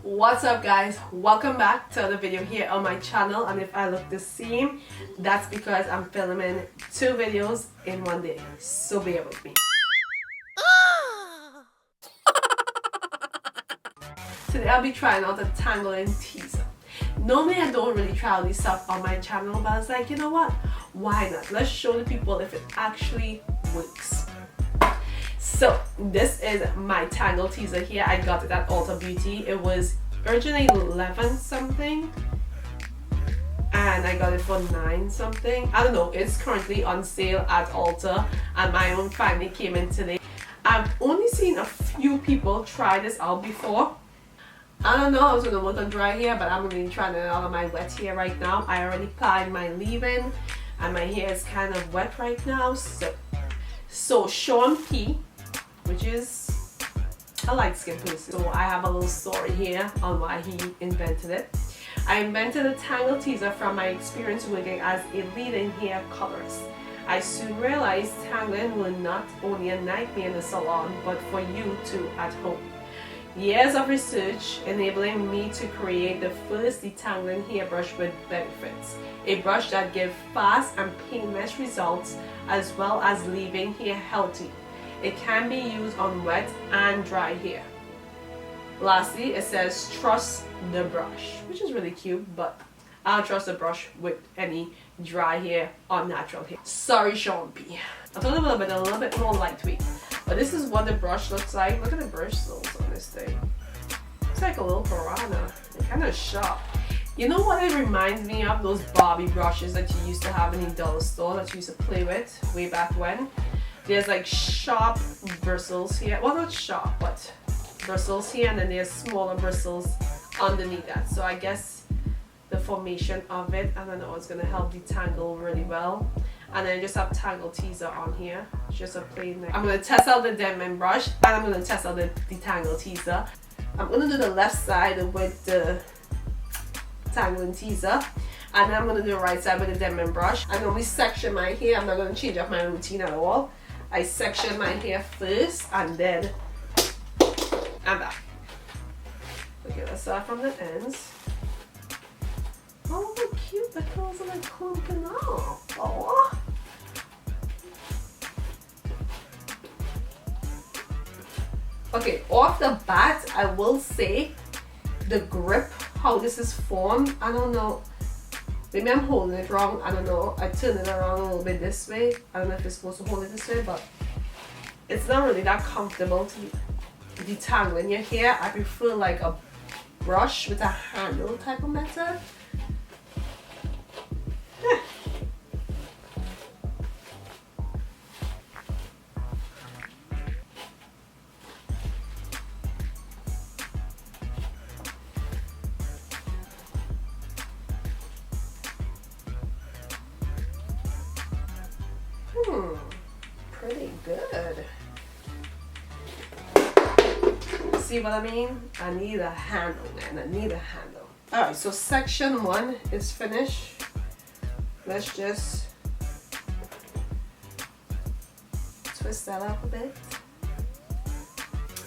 What's up guys, welcome back to another video here on my channel. And if I look the same, that's because I'm filming 2 videos in one day, so bear with me. Today I'll be trying out a Tangle Teezer. Normally I don't really try all this stuff on my channel, but I was like, you know what, why not? Let's show the people if it actually works. So this is my Tangle Teezer here. I got it at Ulta Beauty. It was originally 11 something and I got it for 9 something. I don't know, it's currently on sale at Ulta and my own finally came in today. I've only seen a few people try this out before. I don't know, I was gonna work on dry hair, but I'm gonna be trying it out on my wet hair right now. I already applied my leave-in and my hair is kind of wet right now. So Sean P, which is a light skin person, so I have a little story here on why he invented it. I invented a Tangle Teezer from my experience working as a lead-in hair colorist. I soon realized tangling was not only a nightmare in the salon, but for you too at home. Years of research enabling me to create the first detangling hairbrush with benefits. A brush that gives fast and painless results as well as leaving hair healthy. It can be used on wet and dry hair. Lastly, it says trust the brush, which is really cute, but I don't trust the brush with any dry hair or natural hair. Sorry, Sean P. I thought it would have been a little bit more lightweight, but this is what the brush looks like. Look at the bristles on this thing. It's like a little piranha. It's kind of sharp. You know what it reminds me of? Those Barbie brushes that you used to have in the dollar store that you used to play with way back when. There's like sharp bristles here. Well, not sharp, but bristles here, and then there's smaller bristles underneath that. So I guess the formation of it, I don't know, it's gonna help detangle really well. And then I just have Tangle Teezer on here, just a plain neck. I'm gonna test out the DENMAN brush and I'm gonna test out the Tangle Teezer. I'm gonna do the left side with the Tangle Teezer, and then I'm gonna do the right side with the DENMAN brush. I normally section my hair. I'm not gonna change up my routine at all. I section my hair first and then I'm back. Okay, let's start from the ends. Oh, look how cute the curls are like clumping off. Oh. Okay, off the bat, I will say the grip, how this is formed, I don't know. Maybe I'm holding it wrong, I don't know. I turn it around a little bit this way. I don't know if it's supposed to hold it this way, but it's not really that comfortable to detangle in your hair. I prefer like a brush with a handle type of method. Pretty good. See what I mean? I need a handle, man. I need a handle. Alright, so section 1 is finished. Let's just twist that up a bit.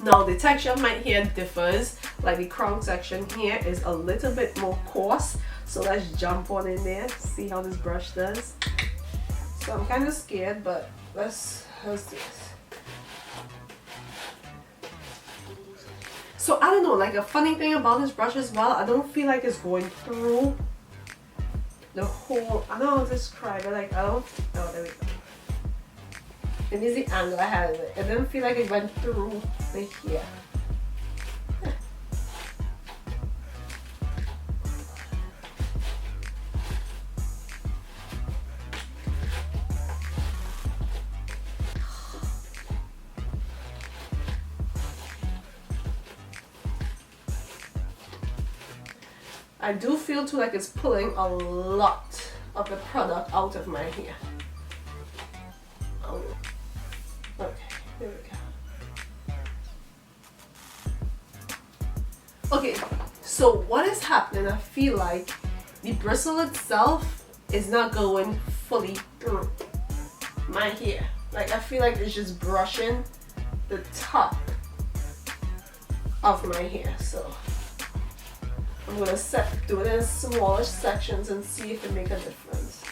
Now the texture of my hair differs. Like the crown section here is a little bit more coarse. So let's jump on in there, see how this brush does. So I'm kind of scared, but let's do this. So I don't know, like a funny thing about this brush as well, I don't feel like it's going through the whole, I don't know how to describe it, like I don't, oh there we go. Maybe it's the angle I had of it. It didn't feel like it went through the hair. I do feel too like it's pulling a lot of the product out of my hair. Oh. Okay, there we go. Okay, so what is happening, I feel like the bristle itself is not going fully through my hair. Like I feel like it's just brushing the top of my hair. So I'm going to do it in smaller sections and see if it makes a difference.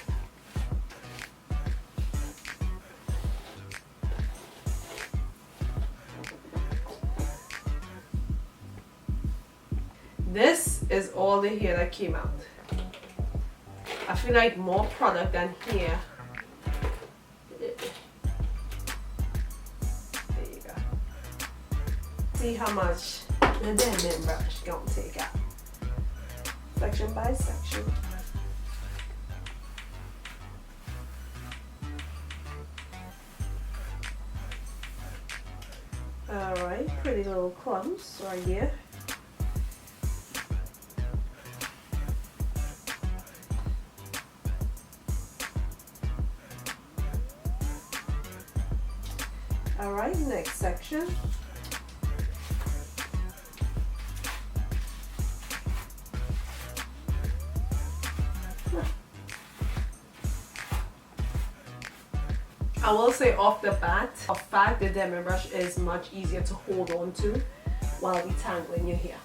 This is all the hair that came out. I feel like more product than hair. There you go. See how much the DENMAN brush gonna take out. Section by section. Alright, pretty little clumps right here. Alright, next section. I will say off the bat, in fact, the DENMAN brush is much easier to hold on to while detangling your hair.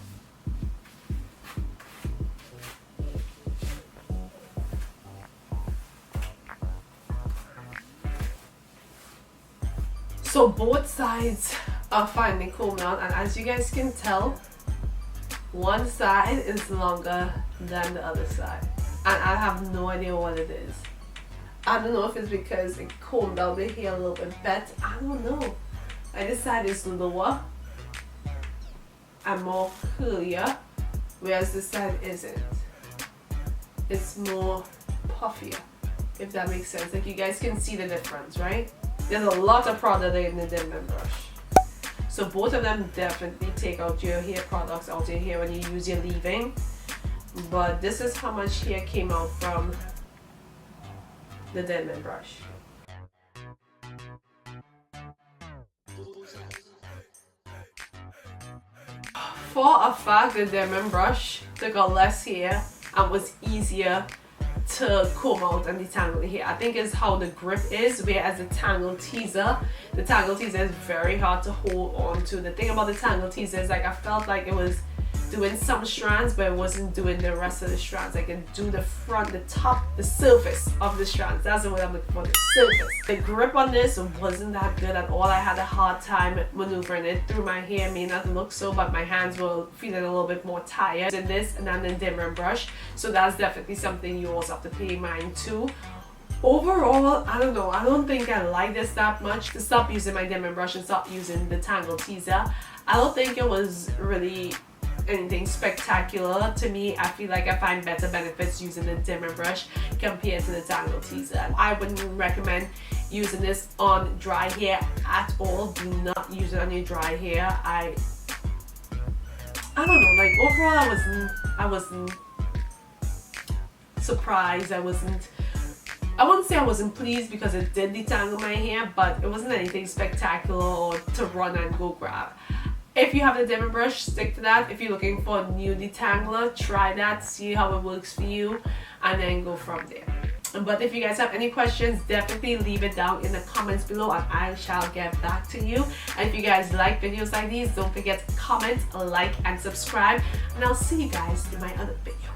So both sides are finally combed out, and as you guys can tell, one side is longer than the other side, and I have no idea what it is. I don't know if it's because it combed out the hair a little bit better. I don't know. Like this side is lower and more curlier, whereas this side isn't. It's more puffier, if that makes sense. Like you guys can see the difference, right? There's a lot of product in the DENMAN brush. So both of them definitely take out your hair products out your hair when you use your leave-in. But this is how much hair came out from the DENMAN brush. For a fact, the DENMAN brush took out less hair and was easier to comb out and detangle the hair. I think it's how the grip is, whereas the Tangle Teezer is very hard to hold on to. The thing about the Tangle Teezer is like I felt like it was doing some strands, but it wasn't doing the rest of the strands. I can do the front, the top, the surface of the strands. That's what I'm looking for, the surface. The grip on this wasn't that good at all. I had a hard time maneuvering it through my hair. May not look so, but my hands were feeling a little bit more tired than this, and then the DENMAN brush. So that's definitely something you also have to pay mind to. Overall, I don't know. I don't think I like this that much. To stop using my DENMAN brush and stop using the Tangle Teezer, I don't think it was really anything spectacular. To me, I feel like I find better benefits using the DENMAN brush compared to the Tangle Teezer. I wouldn't recommend using this on dry hair at all. Do not use it on your dry hair. I don't know, like overall I wasn't surprised. I wouldn't say I wasn't pleased because it did detangle my hair, but it wasn't anything spectacular or to run and go grab. If you have the DENMAN brush, stick to that. If you're looking for a new detangler, try that, see how it works for you, and then go from there. But if you guys have any questions, definitely leave it down in the comments below and I shall get back to you. And if you guys like videos like these, don't forget to comment, like, and subscribe. And I'll see you guys in my other video.